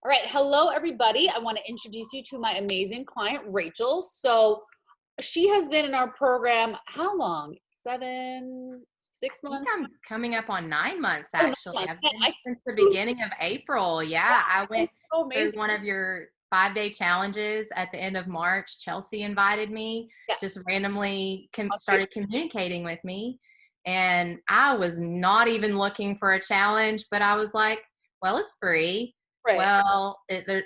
All right. Hello, everybody. I want to introduce you to my amazing client, Rachel. So she has been in our program how long? 6 months? I'm coming up on 9 months, Oh, 9 actually. months. I've Man, been since the beginning of April. Yeah, I went it's so through amazing. one of your 5-day challenges at the end of March. Chelsea invited me, just Yes. randomly started communicating with me. And I was not even looking for a challenge, but I was like, well, it's free. Right. Well,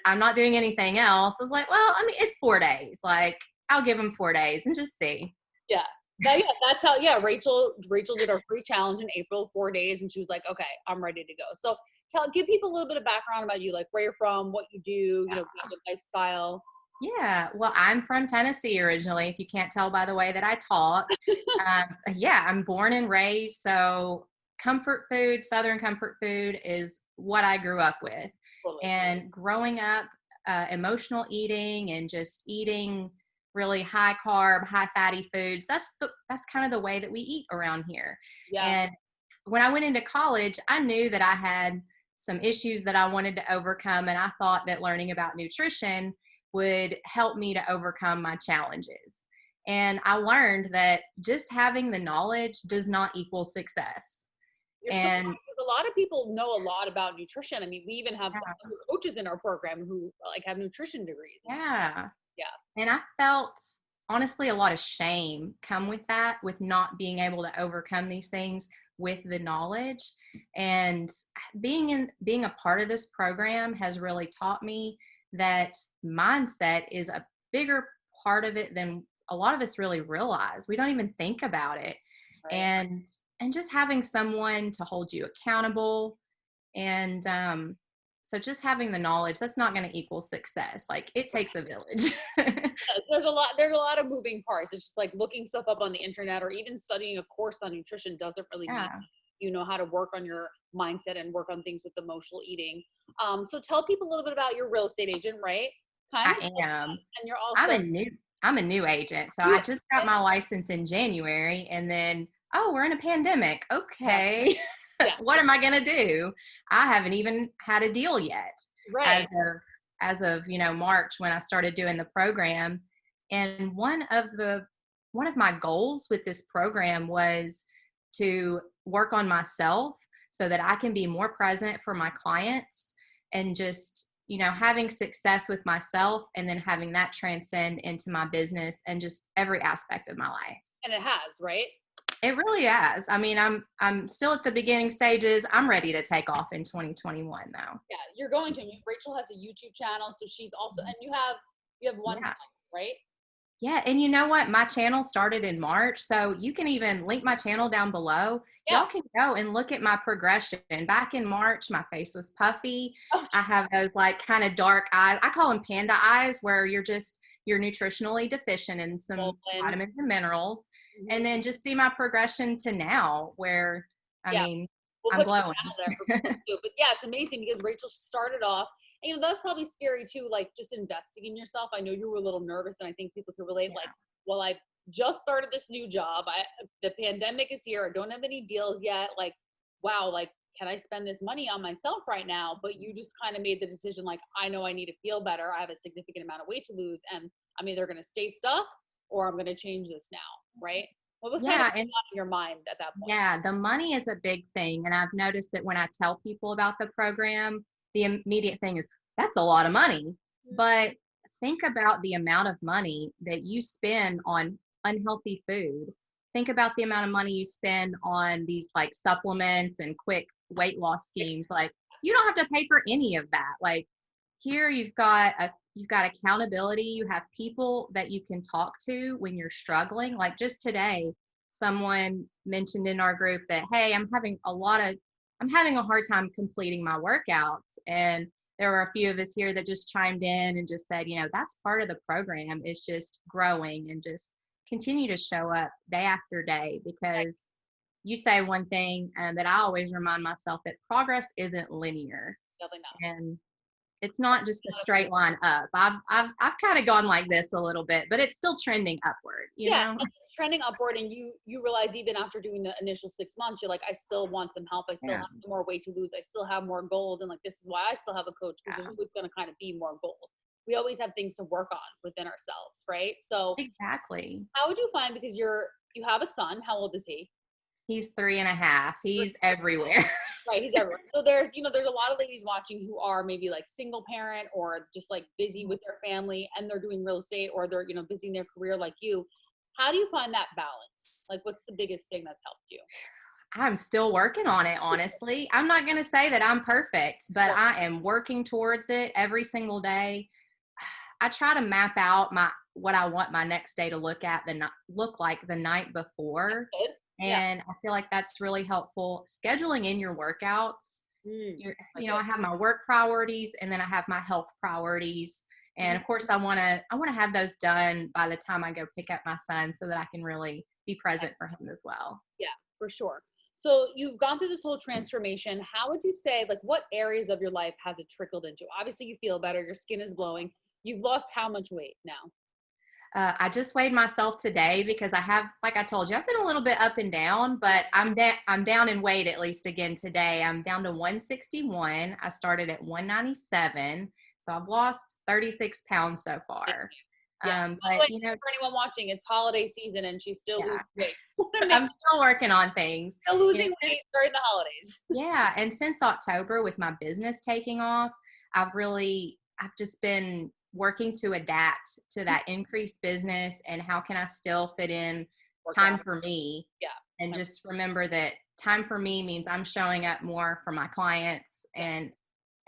I'm not doing anything else. I was like, well, I mean, it's 4 days. Like, I'll give them 4 days and just see. Yeah. That's how, Rachel did our free challenge in April, 4 days, and she was like, okay, I'm ready to go. So give people a little bit of background about you, like where you're from, what you do, your lifestyle. Yeah, well, I'm from Tennessee originally, if you can't tell by the way that I talk. Yeah, I'm born and raised, so comfort food, Southern comfort food is what I grew up with. Totally. And growing up, emotional eating and just eating really high carb, high fatty foods, that's kind of the way that we eat around here. Yeah. And when I went into college, I knew that I had some issues that I wanted to overcome, and I thought that learning about nutrition would help me to overcome my challenges. And I learned that just having the knowledge does not equal success. You're so right, And 'cause a lot of people know a lot about nutrition. I mean, we even have yeah, other coaches in our program who like have nutrition degrees and stuff. yeah. Yeah. And I felt honestly a lot of shame come with that, with not being able to overcome these things with the knowledge. And being a part of this program has really taught me that mindset is a bigger part of it than a lot of us really realize. We don't even think about it. Right. And just having someone to hold you accountable, and so just having the knowledge, that's not going to equal success. Like, it takes a village. Yes, there's a lot of moving parts. It's just like looking stuff up on the internet or even studying a course on nutrition doesn't really mean Yeah, you know how to work on your mindset and work on things with emotional eating. So tell people a little bit about your real estate agent, right? Kind of. I am. And you're I'm also a new I'm a new agent. So you I just got my license in January, and then, oh, we're in a pandemic. yeah, Okay. yeah, What am I going to do? I haven't even had a deal yet right. as of March, when I started doing the program. And one of my goals with this program was to work on myself so that I can be more present for my clients, and just having success with myself, and then having that transcend into my business and just every aspect of my life. And it has, right? It really has. I mean, I'm still at the beginning stages. I'm ready to take off in 2021 though. Yeah, you're going to. Rachel has a YouTube channel, so she's also, and you have one Yeah. son, right? Yeah, and you know what? My channel started in March, so you can even link my channel down below. Yeah. Y'all can go and look at my progression. Back in March, my face was puffy. Oh, I have those like kind of dark eyes. I call them panda eyes, where you're nutritionally deficient in some swollen. vitamins and minerals. Mhm. And then just see my progression to now, where I Yeah. mean, We'll I'm put your glowing. channel there for people too. But yeah, it's amazing because Rachel started off, and that's probably scary too, like just investing in yourself. I know you were a little nervous, and I think people can relate. Yeah. Like, well, I just started this new job. The pandemic is here. I don't have any deals yet. Like, wow, like, can I spend this money on myself right now? But you just kind of made the decision, like, I know I need to feel better. I have a significant amount of weight to lose, and I'm either going to stay stuck or I'm going to change this now, right? What was kind of Yeah, going and on in your mind at that point? yeah, the money is a big thing. And I've noticed that when I tell people about the program, the immediate thing is, that's a lot of money. But think about the amount of money that you spend on unhealthy food. Think about the amount of money you spend on these like supplements and quick weight loss schemes. Like, you don't have to pay for any of that. Like, here you've got accountability. You have people that you can talk to when you're struggling. Like, just today, someone mentioned in our group that, hey, I'm having a hard time completing my workouts. And there were a few of us here that just chimed in and just said, that's part of the program, is just growing and just continue to show up day after day. Because you say one thing, and that I always remind myself, that progress isn't linear. Definitely not. And It's not just a straight line up. I've kind of gone like this a little bit, but it's still trending upward, you Yeah, know? it's trending upward, and you realize even after doing the initial 6 months, you're like, I still want some help. I still Yeah. have more weight to lose. I still have more goals, and like this is why I still have a coach, because there's Yeah. always going to kind of be more goals. We always have things to work on within ourselves, right? So, Exactly. how would you find, because you have a son? How old is he? He's 3.5. He's everywhere. Right, he's everywhere. So there's a lot of ladies watching who are maybe like single parent or just like busy with their family and they're doing real estate or they're, busy in their career like you. How do you find that balance? Like what's the biggest thing that's helped you? I'm still working on it, honestly. I'm not going to say that I'm perfect, but Sure. I am working towards it every single day. I try to map out what I want my next day to look like the night before, Good. Yeah. and I feel like that's really helpful. Scheduling in your workouts. Like I it. have my work priorities, and then I have my health priorities. And Mhm. of course, I want to have those done by the time I go pick up my son, so that I can really be present for him as well. Yeah, for sure. So you've gone through this whole transformation. How would you say, like, what areas of your life has it trickled into? Obviously, you feel better. Your skin is glowing. You've lost how much weight now? I just weighed myself today because like I told you, I've been a little bit up and down, but I'm down in weight at least again today. I'm down to 161. I started at 197, so I've lost 36 pounds so far. Yeah. By the But way, for anyone watching, it's holiday season and she's still losing yeah, weight. Wanna make- I'm still working on things. Still You know, losing weight during the holidays. yeah, and since October with my business taking off, I've just been working to adapt to that increased business and how can I still fit in Work time out. for me, Yeah. and just remember that time for me means I'm showing up more for my clients Yes.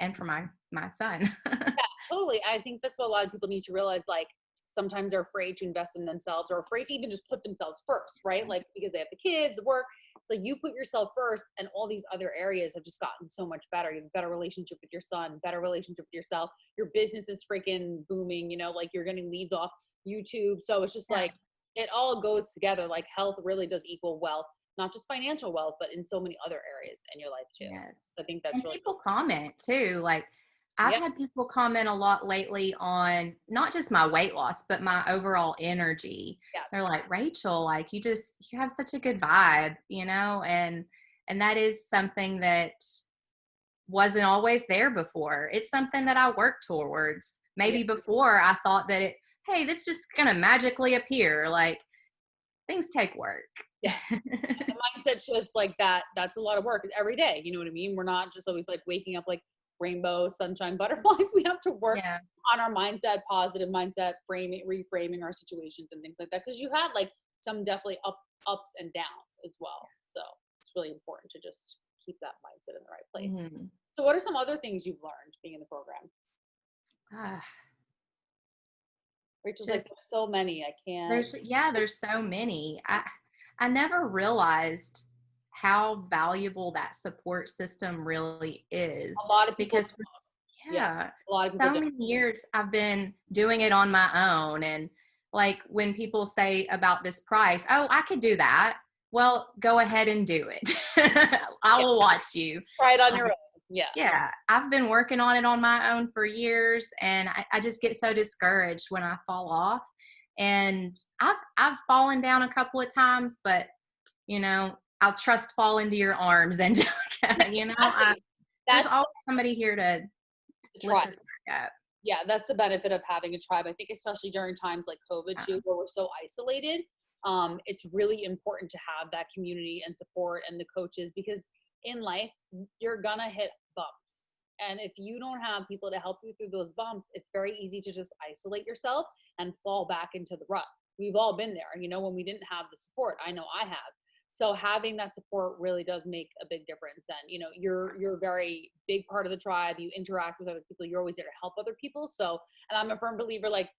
and for my son. Yeah, totally. I think that's what a lot of people need to realize. Like sometimes they're afraid to invest in themselves or afraid to even just put themselves first, right? Like because they have the kids, the work. It's like you put yourself first, and all these other areas have just gotten so much better. You have a better relationship with your son, better relationship with yourself. Your business is freaking booming. Like you're getting leads off YouTube. So it's just Yeah. like it all goes together. Like health really does equal wealth, not just financial wealth, but in so many other areas in your life too. Yes. So I think that's And really people comment too. Like I've yeah. had people comment a lot lately on not just my weight loss, but my overall energy. They're Yes. like, Rachel, like you have such a good vibe, and that is something that wasn't always there before. It's something that I work towards. Yeah. Maybe before I thought hey, that's just gonna magically appear. Like things take work. Yeah. The mindset shifts like that. That's a lot of work every day. You know what I mean? We're not just always like waking up like rainbow, sunshine, butterflies. We have to work Yeah. on our mindset, positive mindset, framing, reframing our situations and things like that. Because you had like some definitely ups and downs as well. So it's really important to just keep that mindset in the right place. Mhm. So what are some other things you've learned being in the program? Ah, Rachel's like, just there's so many. I can't. there's so many. I never realized how valuable that support system really A is, lot of people, because yeah, yeah, a lot of people so do. many years I've been doing it on my own, and like when people say about this price, oh, I could do that. Well, go ahead and do it. I Yeah. will watch you. Try it on your Um, own. Yeah. yeah, I've been working on it on my own for years, and I just get so discouraged when I fall off. And I've fallen down a couple of times, but I'll trust fall into your arms, Angelica. Exactly. There's That's always somebody here to the lift tribe. us back up. Yeah, that's the benefit of having a tribe. I think especially during times like COVID Yeah. too, where we're so isolated, it's really important to have that community and support and the coaches because in life you're gonna hit bumps. And if you don't have people to help you through those bumps, it's very easy to just isolate yourself and fall back into the rut. We've all been there, when we didn't have the support. I know I have. So having that support really does make a big difference. And you're a very big part of the tribe. You interact with other people. You're always there to help other people. So, and I'm a firm believer, like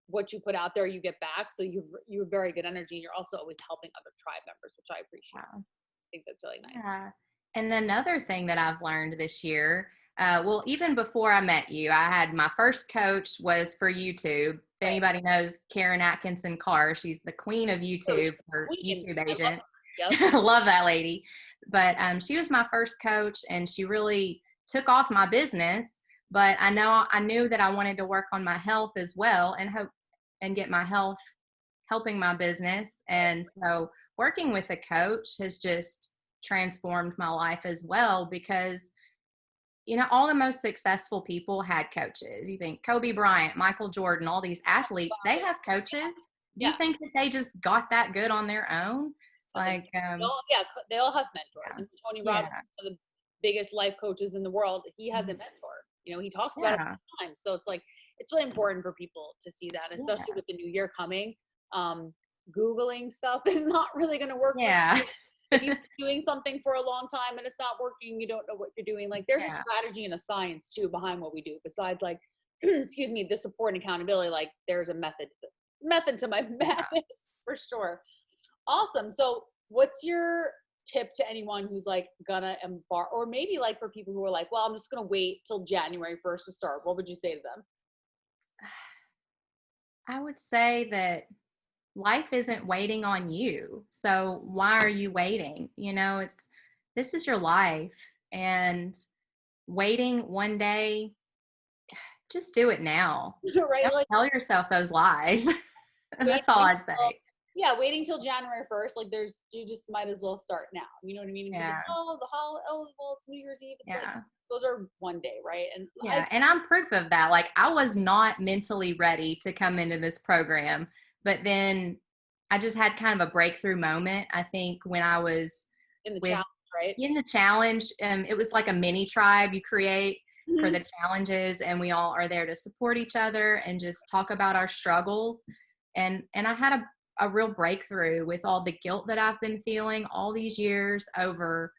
what you put out there, you get back. So you have very good energy. And you're also always helping other tribe members, which I appreciate. Yeah. I think that's really nice. Yeah. And another thing that I've learned this year, well, even before I met you, I had my first coach was for YouTube. If Right. anybody knows Karen Atkinson Carr, she's the queen of Coach, YouTube for queen. YouTube I love agent. her. Yep. I love that lady. But she was my first coach, and she really took off my business. but I knew that I wanted to work on my health as well and hope and get my health helping my business. And so working with a coach has just transformed my life as well, because all the most successful people had coaches. You think Kobe Bryant, Michael Jordan, all these athletes, they have coaches. Do you Yeah. think that they just got that good on their own? I think Like, they all have mentors. yeah, And Tony Robbins, yeah, one of the biggest life coaches in the world, he has a mhm, mentor. He talks about it yeah, all the time. So it's like it's really important for people to see that, especially yeah, with the new year coming. Um, Googling stuff is not really going to work for yeah, you. If you've been doing something for a long time and it's not working, you don't know what you're doing. Like there's a yeah, strategy and a science too behind what we do. Besides like, excuse me, the support and accountability. Like there's a method to my yeah. madness for sure. Awesome. So, what's your tip to anyone who's like gonna embark, or maybe like for people who are like, well, I'm just gonna wait till January 1st to start? What would you say to them? I would say that life isn't waiting on you. So why are you waiting? This is your life, and waiting one day, just do it now. Right? Don't Like tell yourself those lies. That's all waiting I'd till, say. yeah, waiting till January 1st. Like you just might as well start now. You know what I mean? And people, Yeah. oh, oh, well, it's New Year's Eve. It's like Yeah. those are one day, right? And Yeah. And I'm proof of that. Like, I was not mentally ready to come into this program, but then I just had kind of a breakthrough moment. I think when I was in the with challenge, right? in the challenge, it was like a mini tribe you create for Mhm. the challenges, and we all are there to support each other and just talk about our struggles. And I had a real breakthrough with all the guilt that I've been feeling all these years over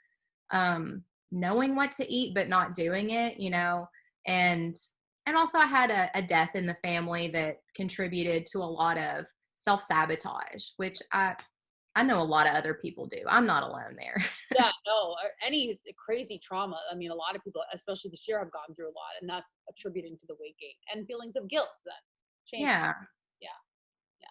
knowing what to eat but not doing it, and also I had a death in the family that contributed to a lot of self-sabotage, which I know a lot of other people do. I'm not alone there. Yeah, no, or any crazy trauma. I mean, a lot of people, especially this year, have gone through a lot, and that's attributing to the weight gain and feelings of guilt. Then shame. Yeah. Yeah, yeah.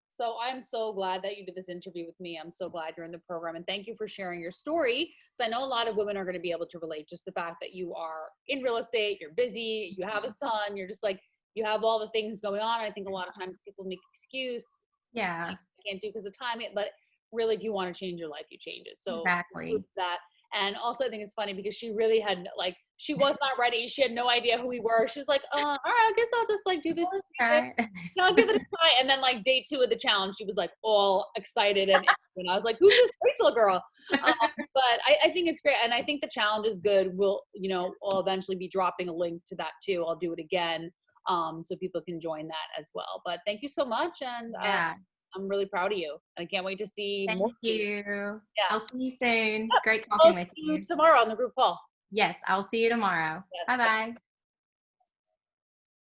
So I'm so glad that you did this interview with me. I'm so glad you're in the program, and thank you for sharing your story. Because I know a lot of women are going to be able to relate. Just the fact that you are in real estate, you're busy, you have a son, you're just like you have all the things going on. I think a lot of times people make excuse Yeah, I can't do because of time, but really, if you want to change your life, you change it. So proof exactly. that. And also, I think it's funny because she really had like she was not ready. She had no idea who we were. She was like, "All right, I guess I'll just like do this. Well, let's try it. I'll give it a try." And then like day 2 of the challenge, she was like all excited and I was like, "Who's this Rachel girl?" But I think it's great, and I think the challenge is good. I'll eventually be dropping a link to that too. I'll do it again, so people can join that as well. But thank you so much, and Yeah. I'm really proud of you. I can't wait to see more Thank of you. you. Yeah. I'll see you soon. Yep. Great I'll talking with see you you. tomorrow on the group call. Yes, I'll see you tomorrow. Yes. Bye bye.